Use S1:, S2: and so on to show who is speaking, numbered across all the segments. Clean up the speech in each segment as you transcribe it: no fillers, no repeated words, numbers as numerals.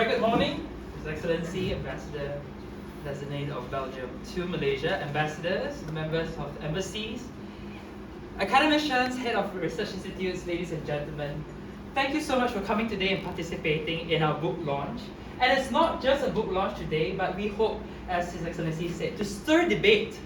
S1: very good morning, His Excellency Ambassador Designate of Belgium to Malaysia, ambassadors, members of embassies, academicians, head of research institutes, ladies and gentlemen. Thank you so much for coming today and participating in our book launch. And it's not just a book launch today, but we hope, as His Excellency said, to stir debate.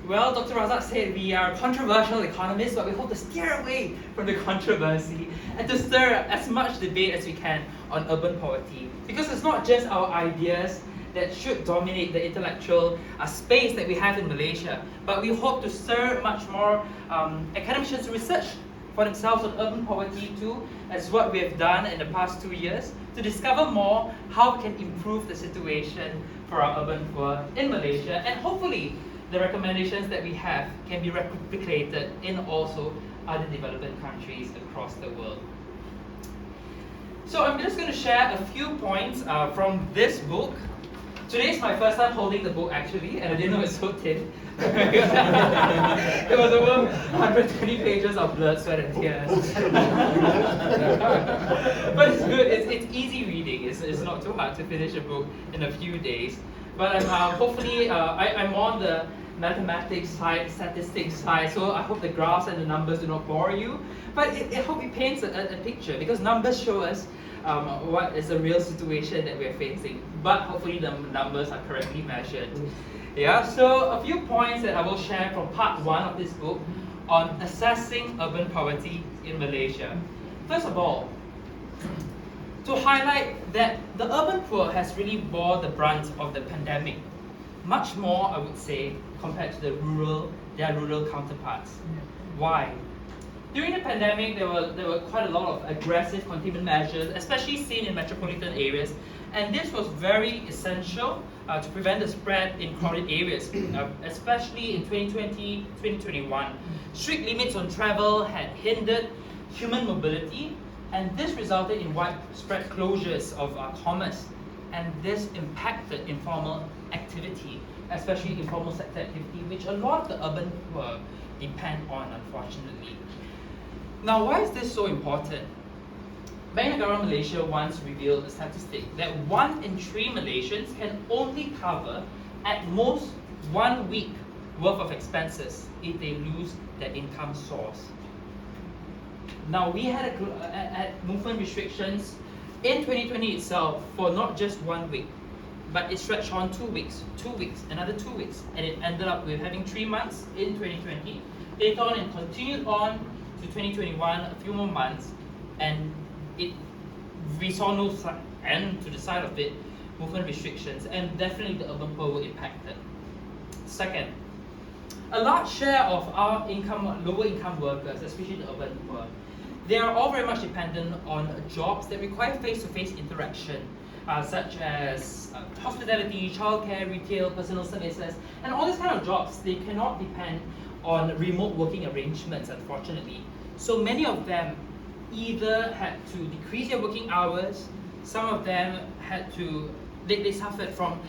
S1: Well, Dr. Razak said we are controversial economists, but we hope to steer away from the controversy and to stir as much debate as we can on urban poverty. Because it's not just our ideas that should dominate the intellectual space that we have in Malaysia, but we hope to stir much more academicians to research for themselves on urban poverty too, as what we have done in the past 2 years, to discover more how we can improve the situation for our urban poor in Malaysia, and hopefully the recommendations that we have can be replicated in also other developing countries across the world. So I'm just going to share a few points from this book. Today is my first time holding the book actually, and I didn't know it's so thin. It was over 120 pages of blood, sweat and tears. But it's good, it's easy reading, it's not too hard to finish a book in a few days. But hopefully, I'm on the mathematics side, statistics side, so I hope the graphs and the numbers do not bore you. But I hope it paints a picture, because numbers show us what is the real situation that we're facing. But hopefully the numbers are correctly measured. Yeah, so a few points that I will share from part 1 of this book on assessing urban poverty in Malaysia. First of all, to highlight that the urban poor has really bore the brunt of the pandemic, much more, I would say, compared to their rural counterparts. Why? During the pandemic, there were quite a lot of aggressive containment measures, especially seen in metropolitan areas, and this was very essential to prevent the spread in crowded areas, especially in 2020, 2021. Strict limits on travel had hindered human mobility, and this resulted in widespread closures of commerce, and this impacted informal activity, especially informal sector activity, which a lot of the urban poor depend on, unfortunately. Now, why is this so important? Bank Negara Malaysia once revealed a statistic that 1 in 3 Malaysians can only cover at most 1 week worth of expenses if they lose their income source. Now, we had movement restrictions in 2020 itself for not just 1 week, but it stretched on 2 weeks, 2 weeks, another 2 weeks, and it ended up with having 3 months in 2020. Later on, it continued on to 2021, a few more months, and we saw no end to the side of it, movement restrictions, and definitely the urban poor were impacted. Second, a large share of our lower income workers, especially the urban poor, they are all very much dependent on jobs that require face-to-face interaction, such as hospitality, childcare, retail, personal services, and all these kind of jobs. They cannot depend on remote working arrangements, unfortunately. So many of them either had to decrease their working hours, some of them had to, they suffered from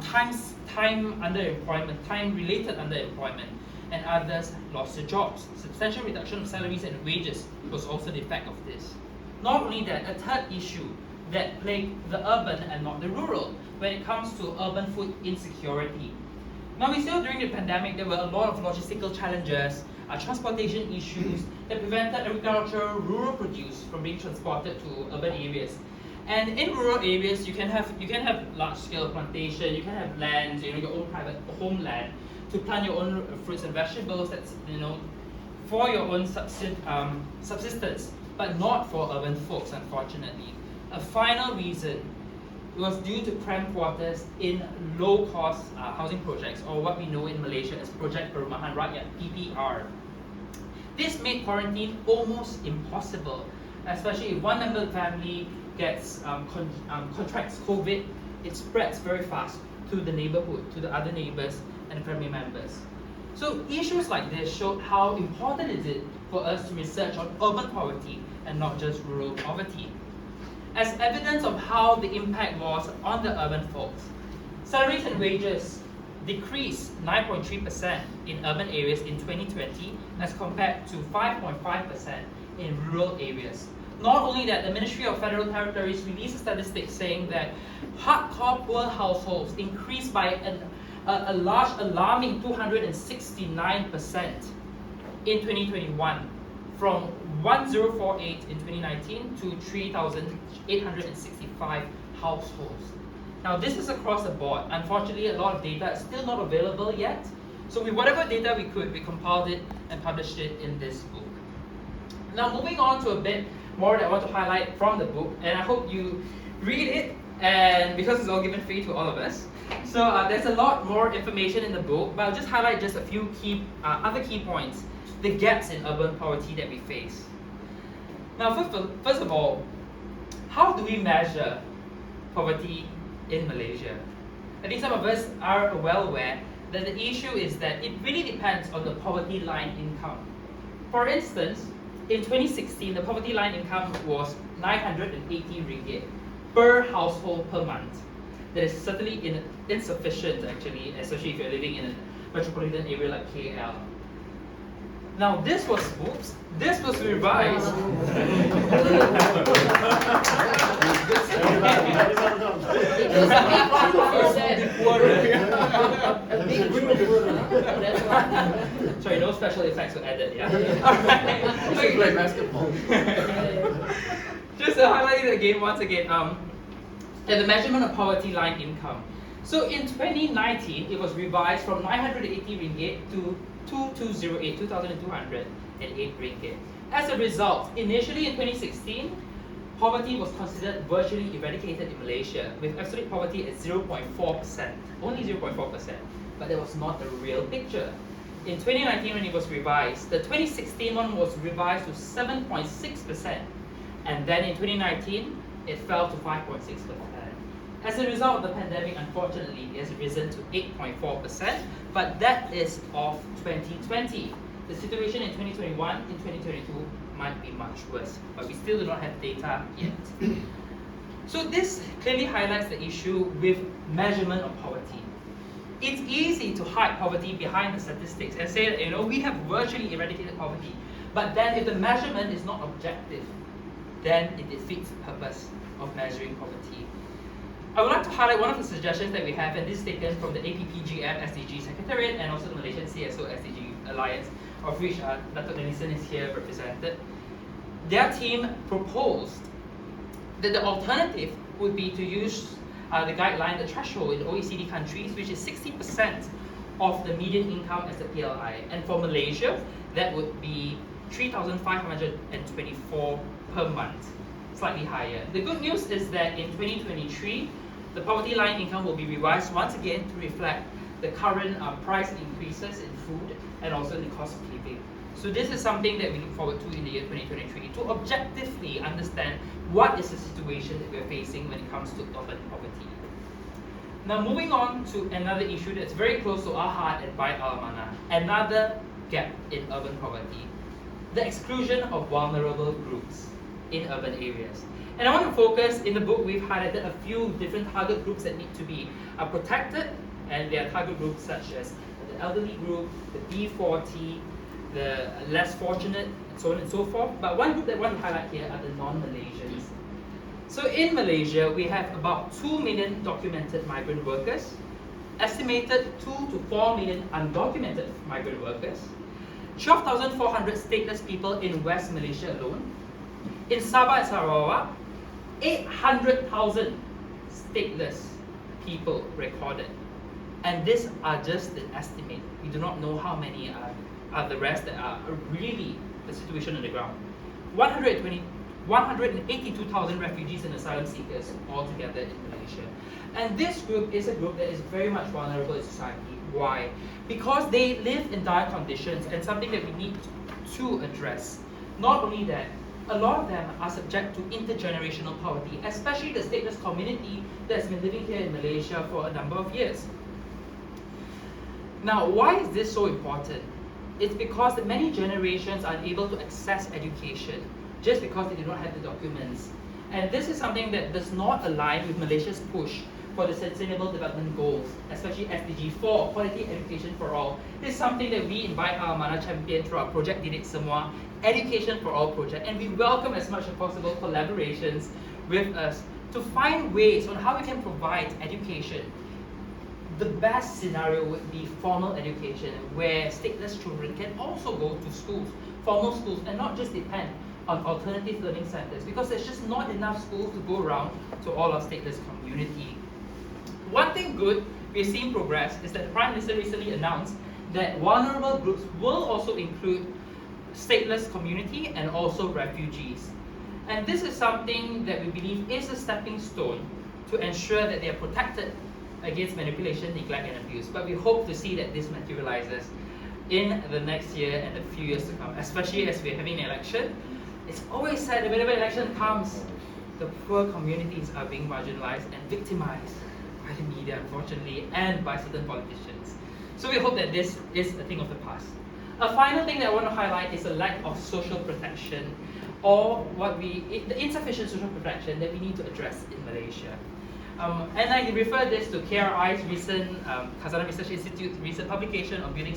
S1: time-related underemployment, and others lost their jobs. Substantial reduction of salaries and wages was also the effect of this. Not only that, a third issue that plagued the urban and not the rural when it comes to urban food insecurity. Now, we saw during the pandemic there were a lot of logistical challenges, transportation issues that prevented agricultural rural produce from being transported to urban areas. And in rural areas, you can have large-scale plantation, you can have land, your own private homeland to plant your own fruits and vegetables. That's for your own subsistence, but not for urban folks, unfortunately. A final reason was due to cramped quarters in low-cost housing projects, or what we know in Malaysia as Project Perumahan Rakyat, PPR. This made quarantine almost impossible, especially if one member of the family contracts COVID, it spreads very fast to the neighborhood, to the other neighbors and family members. So issues like this showed how important it is for us to research on urban poverty and not just rural poverty. As evidence of how the impact was on the urban folks, salaries and wages decreased 9.3% in urban areas in 2020 as compared to 5.5% in rural areas. Not only that, the Ministry of Federal Territories released statistics saying that hardcore poor households increased by a large, alarming 269% in 2021, from 1048 in 2019 to 3,865 households. Now this is across the board. Unfortunately, a lot of data is still not available yet. So with whatever data we could, we compiled it and published it in this book. Now moving on to a bit more that I want to highlight from the book, and I hope you read it, and because it's all given free to all of us. So there's a lot more information in the book, but I'll just highlight just a few key other key points. The gaps in urban poverty that we face. Now, first of all, how do we measure poverty in Malaysia? I think some of us are well aware that the issue is that it really depends on the poverty line income. For instance, in 2016, the poverty line income was 980 ringgit per household per month. That is certainly insufficient, actually, especially if you're living in a metropolitan area like KL. Now this was revised. Sorry, no special effects were added, yeah? Alright. Okay. Play basketball. Just to highlight it again, once again, the measurement of poverty line income. So in 2019, it was revised from 980 ringgit to 2,208 ringgit. As a result, initially in 2016, poverty was considered virtually eradicated in Malaysia, with absolute poverty at 0.4%, only 0.4%. But that was not the real picture. In 2019, when it was revised, the 2016 one was revised to 7.6%, and then in 2019, it fell to 5.6%. As a result of the pandemic, unfortunately, it has risen to 8.4%, but that is of 2020. The situation in 2021, in 2022 might be much worse, but we still do not have data yet. So this clearly highlights the issue with measurement of poverty. It's easy to hide poverty behind the statistics and say that, you know, we have virtually eradicated poverty, but then if the measurement is not objective, then it defeats the purpose of measuring poverty. I would like to highlight one of the suggestions that we have, and this is taken from the APPGM SDG Secretariat and also the Malaysian CSO SDG Alliance, of which Dr. Denison is here represented. Their team proposed that the alternative would be to use the guideline, the threshold in OECD countries, which is 60% of the median income as the PLI. And for Malaysia, that would be 3,524 per month, slightly higher. The good news is that in 2023, the poverty line income will be revised once again to reflect the current price increases in food and also the cost of living. So this is something that we look forward to in the year 2023, to objectively understand what is the situation that we're facing when it comes to urban poverty. Now moving on to another issue that's very close to our heart at Amanah, another gap in urban poverty, the exclusion of vulnerable groups in urban areas. And I want to focus, in the book we've highlighted a few different target groups that need to be protected, and there are target groups such as the elderly group, the B40, the less fortunate, and so on and so forth. But one group that I want to highlight here are the non-Malaysians. So in Malaysia, we have about 2 million documented migrant workers, estimated 2 to 4 million undocumented migrant workers, 12,400 stateless people in West Malaysia alone. In Sabah and Sarawak, 800,000 stateless people recorded. And these are just an estimate. We do not know how many are the rest that are really the situation on the ground. 182,000 refugees and asylum seekers altogether in Malaysia. And this group is a group that is very much vulnerable in society. Why? Because they live in dire conditions, and something that we need to address. Not only that, a lot of them are subject to intergenerational poverty, especially the stateless community that's been living here in Malaysia for a number of years. Now, why is this so important? It's because that many generations are unable to access education just because they do not have the documents. And this is something that does not align with Malaysia's push for the Sustainable Development Goals, especially SDG 4, Quality Education for All. This is something that we invite our Amanah champion through our Project Didik Semua, Education for All project, and we welcome as much as possible collaborations with us to find ways on how we can provide education. The best scenario would be formal education, where stateless children can also go to schools, formal schools, and not just depend on alternative learning centers, because there's just not enough schools to go around to all our stateless community. One thing good we're seeing progress is that the Prime Minister recently announced that vulnerable groups will also include stateless community and also refugees. And this is something that we believe is a stepping stone to ensure that they are protected against manipulation, neglect, and abuse. But we hope to see that this materializes in the next year and the few years to come, especially as we're having an election. It's always said that whenever election comes, the poor communities are being marginalized and victimized by the media, unfortunately, and by certain politicians. So we hope that this is a thing of the past. A final thing that I want to highlight is the lack of social protection, or the insufficient social protection that we need to address in Malaysia. And I refer this to KRI's recent, Khazanah Research Institute's recent publication on building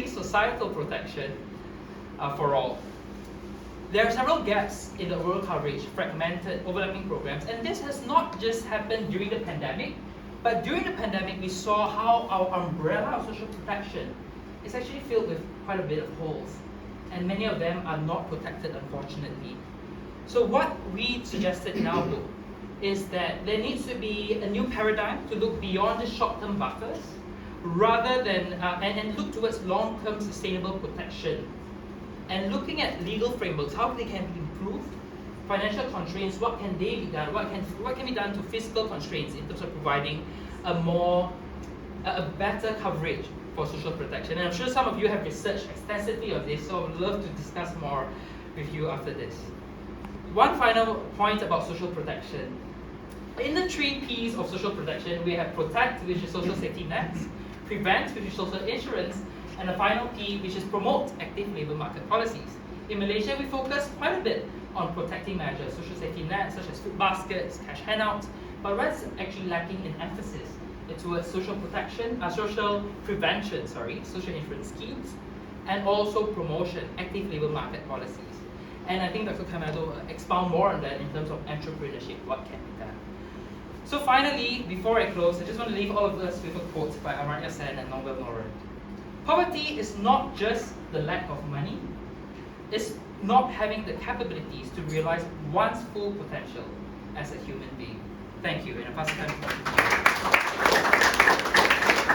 S1: societal protection for all. There are several gaps in the overall coverage, fragmented, overlapping programs, and this has not just happened during the pandemic, but during the pandemic we saw how our umbrella of social protection is actually filled with quite a bit of holes, and many of them are not protected, unfortunately. So what we suggested in our book is that there needs to be a new paradigm to look beyond the short-term buffers, rather than and look towards long-term sustainable protection. And looking at legal frameworks, how they can be improved, financial constraints, what can they be done, what can be done to physical constraints in terms of providing a better coverage for social protection. And I'm sure some of you have researched extensively on this, so I would love to discuss more with you after this. One final point about social protection. In the 3 P's of social protection, we have protect, which is social safety nets, prevent, which is social insurance, and the final P, which is promote active labour market policies. In Malaysia, we focus quite a bit on protecting measures, social safety nets such as food baskets, cash handouts, but what's actually lacking in emphasis towards social protection, social prevention, social insurance schemes, and also promotion, active labour market policies. And I think Dr. Carmelo will expound more on that in terms of entrepreneurship, what can be done. So finally, before I close, I just want to leave all of us with a quote by Amartya Sen and Nongwell Noren. Poverty is not just the lack of money, it's not having the capabilities to realize one's full potential as a human being. Thank you, and I pass the time to Dr.